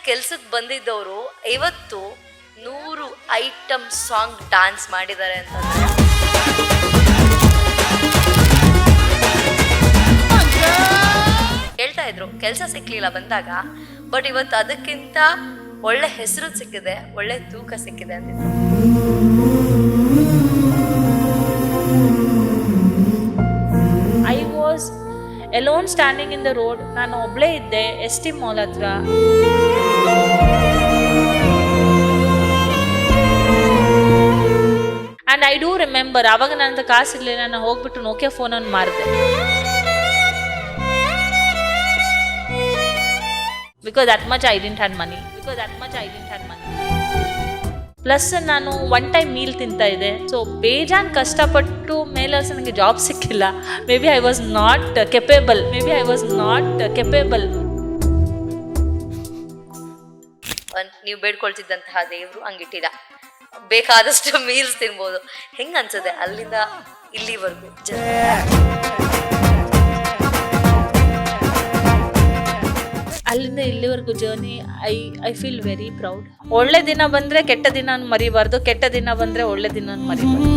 ಕೆಲ್ಸಕ್ಕೆ ಬಂದಿದ್ದವರು ಇವತ್ತು 100 item song dance ಮಾಡಿದ್ದಾರೆ ಅಂತ ಹೇಳ್ತಾ ಇದ್ರು. ಕೆಲಸ ಸಿಕ್ಲಿಲ್ಲ ಬಂದಾಗ, ಬಟ್ ಇವತ್ತು ಅದಕ್ಕಿಂತ ಒಳ್ಳೆ ಹೆಸರು ಸಿಕ್ಕಿದೆ, ಒಳ್ಳೆ ತೂಕ ಸಿಕ್ಕಿದೆ ಅಂತಿದ್ರು. I was alone standing in the road. ನಾನು ಒಬ್ಳೇ ಇದ್ದೆ ST ಮಾಲ್ ಹತ್ರ. ಆ್ಯಂಡ್ ಐ ಡೂ ರಿಮೆಂಬರ್, ಆವಾಗ ನನ್ನ ಹತ್ರ ಕಾಸಿರಲಿಲ್ಲ, ನಾನು ಹೋಗ್ಬಿಟ್ಟು ನೋಕಿಯಾ ಫೋನನ್ನು ಮಾರಿದೆ. Because that much I didn't had money. Plus ನಾನು ಒನ್ ಟೈಮ್ ಮೀಲ್ ತಿಂತಾ ಇದ್ದೆ. ಸೊ ಬೇಜಾನ್ ಕಷ್ಟಪಟ್ಟು ಮೇಲೆ ನನಗೆ ಜಾಬ್ ಸಿಕ್ಕಿಲ್ಲ. Maybe I was not capable. ನೀವು ಬೇಡ್ಕೊಳ್ತಿದ್ದಂತಹ ದೇವರು ಹಂಗಿಟ್ಟಿಲ್ಲ. ಬೇಕಾದಷ್ಟು ಮೀಲ್ಸ್ ತಿನ್ಬೋದು. ಹೆಂಗ ಅನ್ಸದೆ ಅಲ್ಲಿಂದ ಇಲ್ಲಿವರೆಗೂ? ಅಲ್ಲಿಂದ ಇಲ್ಲಿವರೆಗೂ journey I feel very proud. ಒಳ್ಳೆ ದಿನ ಬಂದರೆ ಕೆಟ್ಟ ದಿನ ಮರಿಬಾರ್ದು, ಕೆಟ್ಟ ದಿನ ಬಂದರೆ ಒಳ್ಳೆ ದಿನ ಮರಿಬಾರ್ದು.